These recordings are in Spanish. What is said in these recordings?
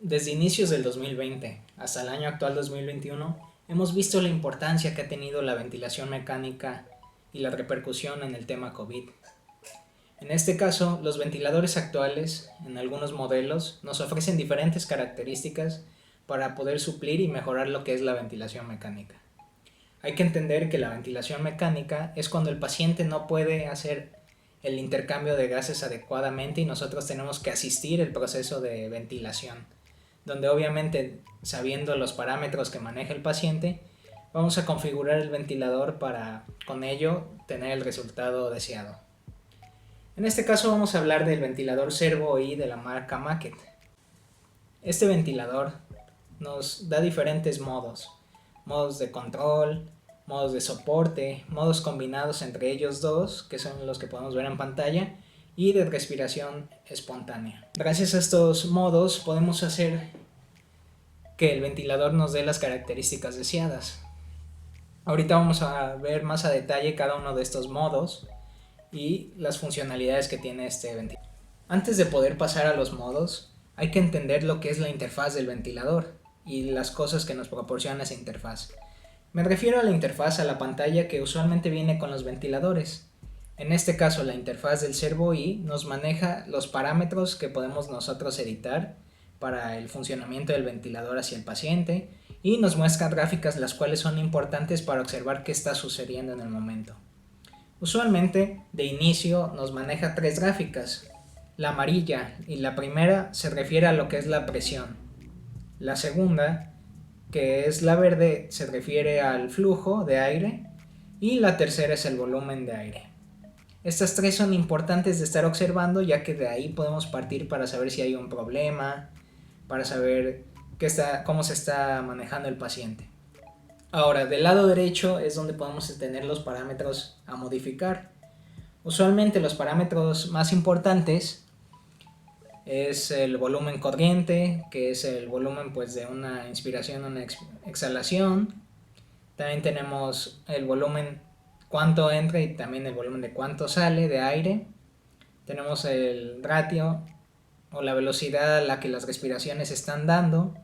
Desde inicios del 2020 hasta el año actual 2021, hemos visto la importancia que ha tenido la ventilación mecánica y la repercusión en el tema COVID. En este caso, los ventiladores actuales, en algunos modelos, nos ofrecen diferentes características para poder suplir y mejorar lo que es la ventilación mecánica. Hay que entender que la ventilación mecánica es cuando el paciente no puede hacer el intercambio de gases adecuadamente y nosotros tenemos que asistir el proceso de ventilación, donde obviamente, sabiendo los parámetros que maneja el paciente, vamos a configurar el ventilador para con ello tener el resultado deseado. En este caso vamos a hablar del ventilador Servo I de la marca Macket. Este ventilador nos da diferentes modos de control, modos de soporte, modos combinados entre ellos dos, que son los que podemos ver en pantalla, y de respiración espontánea. Gracias a estos modos podemos hacer que el ventilador nos dé las características deseadas. Ahorita vamos a ver más a detalle cada uno de estos modos y las funcionalidades que tiene este ventilador. Antes de poder pasar a los modos, hay que entender lo que es la interfaz del ventilador y las cosas que nos proporciona esa interfaz. Me refiero a la interfaz a la pantalla que usualmente viene con los ventiladores. En este caso, la interfaz del Servo I nos maneja los parámetros que podemos nosotros editar para el funcionamiento del ventilador hacia el paciente y nos muestra gráficas las cuales son importantes para observar qué está sucediendo en el momento. Usualmente, de inicio nos maneja tres gráficas. La amarilla y la primera se refiere a lo que es la presión. La segunda, que es la verde, se refiere al flujo de aire y la tercera es el volumen de aire. Estas tres son importantes de estar observando, ya que de ahí podemos partir para saber si hay un problema, para saber cómo se está manejando el paciente. Ahora, del lado derecho es donde podemos tener los parámetros a modificar. Usualmente los parámetros más importantes es el volumen corriente, que es el volumen pues, de una inspiración o una exhalación. También tenemos el volumen cuánto entra y también el volumen de cuánto sale de aire. Tenemos el ratio o la velocidad a la que las respiraciones están dando.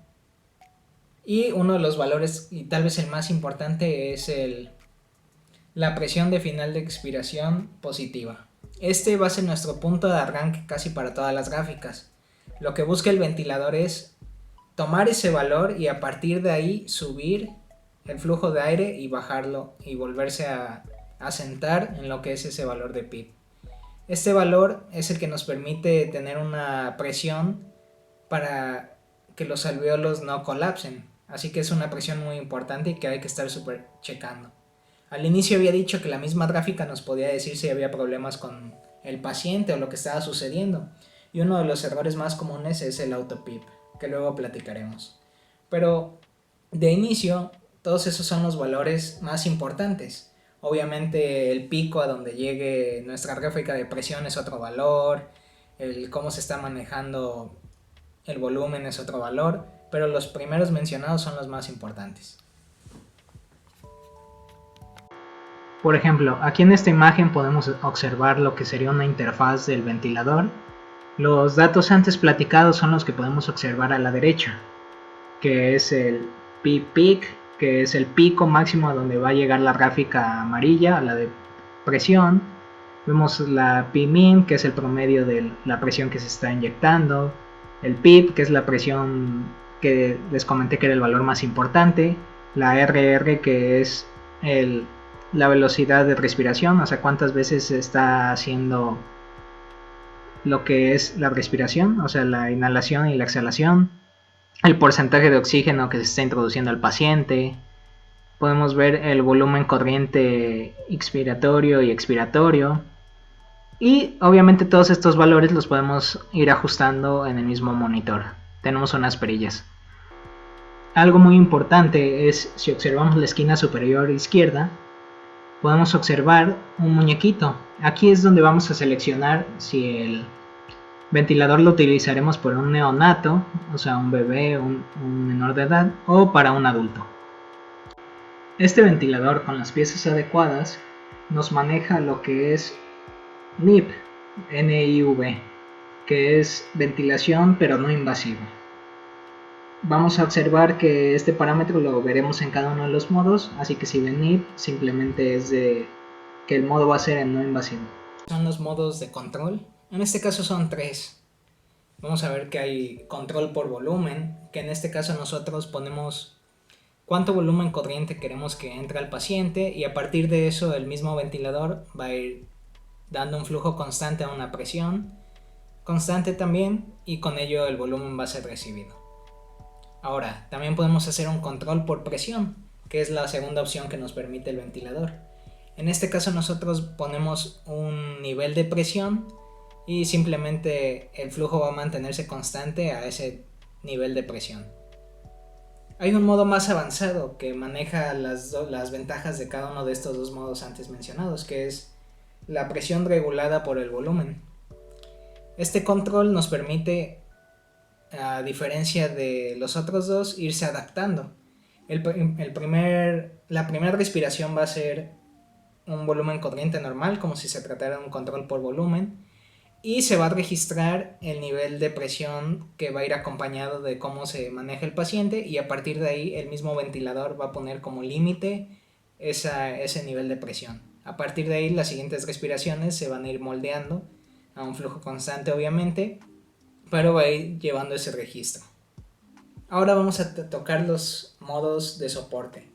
Y uno de los valores, y tal vez el más importante, es la presión de final de expiración positiva. Este va a ser nuestro punto de arranque casi para todas las gráficas. Lo que busca el ventilador es tomar ese valor y a partir de ahí subir el flujo de aire y bajarlo y volverse a asentar en lo que es ese valor de PIB. Este valor es el que nos permite tener una presión para que los alvéolos no colapsen. Así que es una presión muy importante y que hay que estar súper checando. Al inicio había dicho que la misma gráfica nos podía decir si había problemas con el paciente o lo que estaba sucediendo. Y uno de los errores más comunes es el auto-PIB, que luego platicaremos. Pero de inicio, todos esos son los valores más importantes. Obviamente el pico a donde llegue nuestra gráfica de presión es otro valor, el cómo se está manejando el volumen es otro valor, pero los primeros mencionados son los más importantes. Por ejemplo, aquí en esta imagen podemos observar lo que sería una interfaz del ventilador. Los datos antes platicados son los que podemos observar a la derecha, que es el P-Peak, que es el pico máximo a donde va a llegar la gráfica amarilla, a la de presión. Vemos la P-Min, que es el promedio de la presión que se está inyectando. El PIB, que es la presión que les comenté que era el valor más importante. La RR, que es la velocidad de respiración, o sea, cuántas veces se está haciendo lo que es la respiración, o sea, la inhalación y la exhalación. El porcentaje de oxígeno que se está introduciendo al paciente. Podemos ver el volumen corriente inspiratorio y expiratorio. Y obviamente todos estos valores los podemos ir ajustando en el mismo monitor. Tenemos unas perillas. Algo muy importante es, si observamos la esquina superior izquierda, podemos observar un muñequito. Aquí es donde vamos a seleccionar si el ventilador lo utilizaremos por un neonato, o sea un bebé, un menor de edad, o para un adulto. Este ventilador con las piezas adecuadas nos maneja lo que es NIV, que es ventilación pero no invasiva. Vamos a observar que este parámetro lo veremos en cada uno de los modos, así que si ven if, simplemente es de que el modo va a ser en no invasivo. Son los modos de control. En este caso son 3. Vamos a ver que hay control por volumen, que en este caso nosotros ponemos cuánto volumen corriente queremos que entre al paciente y a partir de eso el mismo ventilador va a ir dando un flujo constante a una presión constante también y con ello el volumen va a ser recibido. Ahora, también podemos hacer un control por presión, que es la segunda opción que nos permite el ventilador. En este caso nosotros ponemos un nivel de presión y simplemente el flujo va a mantenerse constante a ese nivel de presión. Hay un modo más avanzado que maneja las ventajas de cada uno de estos dos modos antes mencionados, que es la presión regulada por el volumen. Este control nos permite, a diferencia de los otros dos, irse adaptando. La primera respiración va a ser un volumen corriente normal, como si se tratara de un control por volumen, y se va a registrar el nivel de presión que va a ir acompañado de cómo se maneja el paciente, y a partir de ahí el mismo ventilador va a poner como límite ese nivel de presión. A partir de ahí las siguientes respiraciones se van a ir moldeando a un flujo constante obviamente, pero va a ir llevando ese registro. Ahora vamos a tocar los modos de soporte.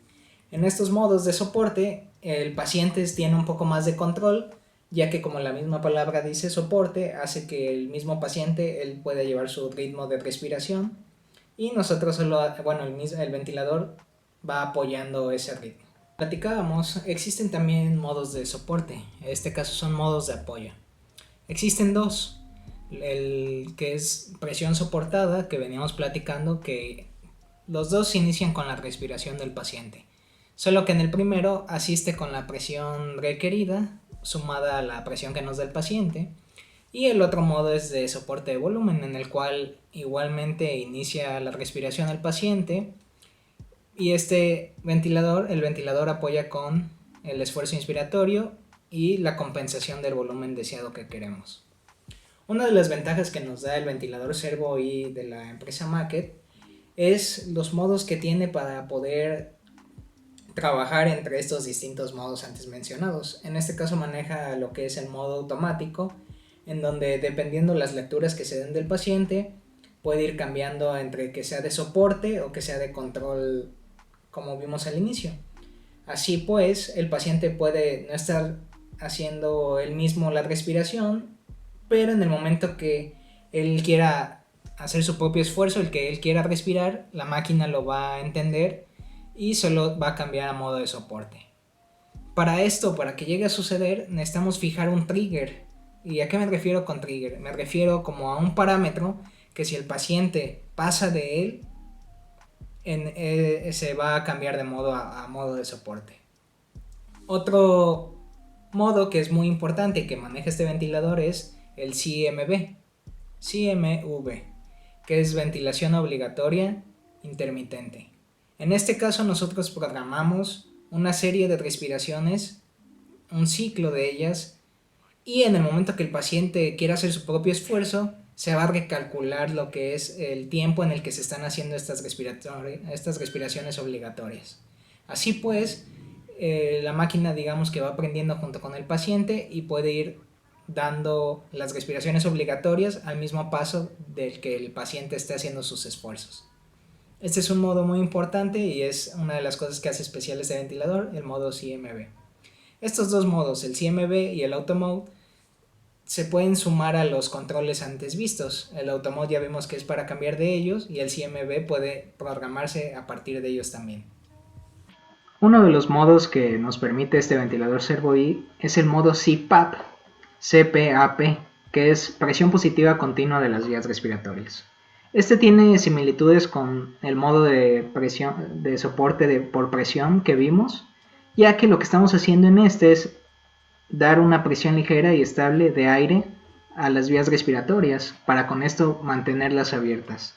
En estos modos de soporte el paciente tiene un poco más de control, ya que como la misma palabra dice soporte, hace que el mismo paciente él pueda llevar su ritmo de respiración y nosotros solo, el ventilador va apoyando ese ritmo. Platicábamos, existen también modos de soporte, en este caso son modos de apoyo. Existen dos, el que es presión soportada, que veníamos platicando, que los dos se inician con la respiración del paciente, solo que en el primero asiste con la presión requerida sumada a la presión que nos da el paciente, y el otro modo es de soporte de volumen, en el cual igualmente inicia la respiración del paciente y el ventilador apoya con el esfuerzo inspiratorio y la compensación del volumen deseado que queremos. Una de las ventajas que nos da el ventilador Servo I de la empresa Macket es los modos que tiene para poder trabajar entre estos distintos modos antes mencionados. En este caso maneja lo que es el modo automático, en donde dependiendo las lecturas que se den del paciente, puede ir cambiando entre que sea de soporte o que sea de control, como vimos al inicio. Así pues, el paciente puede no estar haciendo él mismo la respiración, pero en el momento que él quiera hacer su propio esfuerzo, el que él quiera respirar, la máquina lo va a entender y solo va a cambiar a modo de soporte. Para esto, para que llegue a suceder, necesitamos fijar un trigger. ¿Y a qué me refiero con trigger? Me refiero como a un parámetro que si el paciente pasa de él, se va a cambiar de modo a modo de soporte. Otro modo que es muy importante y que maneja este ventilador es el CMV, que es ventilación obligatoria intermitente. En este caso nosotros programamos una serie de respiraciones, un ciclo de ellas, y en el momento que el paciente quiera hacer su propio esfuerzo, se va a recalcular lo que es el tiempo en el que se están haciendo estas respiraciones obligatorias. Así pues, la máquina digamos que va aprendiendo junto con el paciente y puede ir dando las respiraciones obligatorias al mismo paso del que el paciente esté haciendo sus esfuerzos. Este es un modo muy importante y es una de las cosas que hace especial este ventilador, el modo CMV. Estos dos modos, el CMV y el Auto Mode, se pueden sumar a los controles antes vistos. El Auto Mode ya vimos que es para cambiar de ellos y el CMV puede programarse a partir de ellos también. Uno de los modos que nos permite este ventilador Servo I es el modo CPAP, que es presión positiva continua de las vías respiratorias. Este tiene similitudes con el modo de soporte por presión que vimos, ya que lo que estamos haciendo en este es dar una presión ligera y estable de aire a las vías respiratorias para con esto mantenerlas abiertas.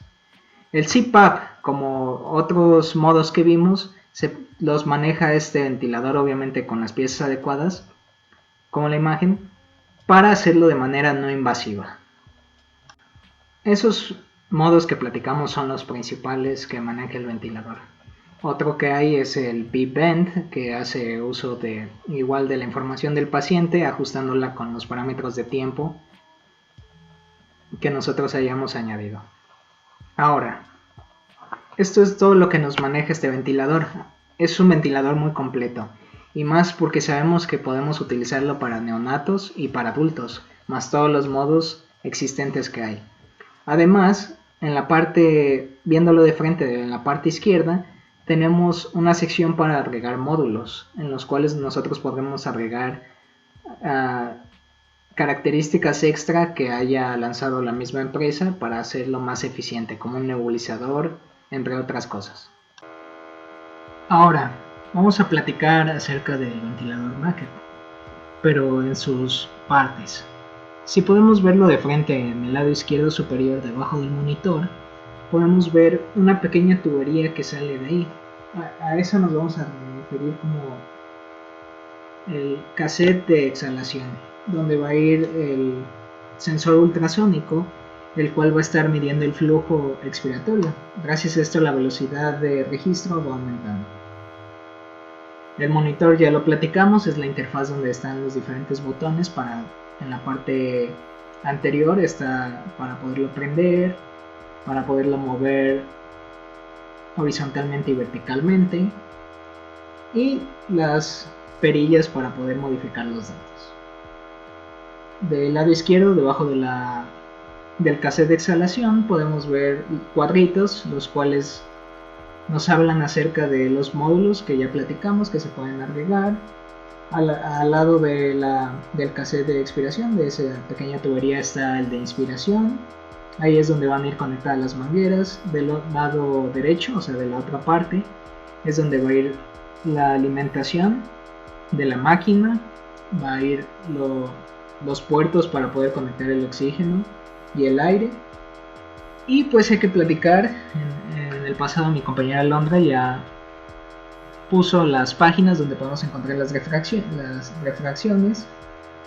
El CPAP, como otros modos que vimos, los maneja este ventilador obviamente con las piezas adecuadas, como la imagen, para hacerlo de manera no invasiva. Esos modos que platicamos son los principales que maneja el ventilador. Otro que hay es el beep bend, que hace uso de igual de la información del paciente, ajustándola con los parámetros de tiempo que nosotros hayamos añadido. Ahora, esto es todo lo que nos maneja este ventilador. Es un ventilador muy completo, y más porque sabemos que podemos utilizarlo para neonatos y para adultos, más todos los modos existentes que hay. Además, en la parte, viéndolo de frente, en la parte izquierda, tenemos una sección para agregar módulos, en los cuales nosotros podremos agregar características extra que haya lanzado la misma empresa para hacerlo más eficiente, como un nebulizador, entre otras cosas. Ahora, vamos a platicar acerca del ventilador Maker, pero en sus partes. Si podemos verlo de frente en el lado izquierdo superior debajo del monitor, podemos ver una pequeña tubería que sale de ahí. A eso nos vamos a referir como el cassette de exhalación, donde va a ir el sensor ultrasónico, el cual va a estar midiendo el flujo expiratorio. Gracias a esto la velocidad de registro va aumentando. El monitor ya lo platicamos, es la interfaz donde están los diferentes botones. En la parte anterior está para poderlo prender, para poderlo mover horizontalmente y verticalmente, y las perillas para poder modificar los datos. Del lado izquierdo, debajo del cassette de exhalación, podemos ver cuadritos, los cuales nos hablan acerca de los módulos que ya platicamos que se pueden agregar. Al lado del cassette de expiración, de esa pequeña tubería, está el de inspiración. Ahí es donde van a ir conectadas las mangueras. Del lado derecho, o sea de la otra parte, es donde va a ir la alimentación de la máquina. Va a ir los puertos para poder conectar el oxígeno y el aire. Y pues hay que platicar, en el pasado mi compañera Londra ya puso las páginas donde podemos encontrar las refracciones,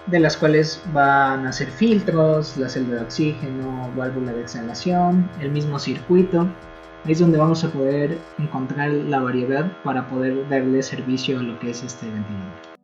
de las cuales van a ser filtros, la celda de oxígeno, válvula de exhalación, el mismo circuito. Ahí es donde vamos a poder encontrar la variedad para poder darle servicio a lo que es este ventilador.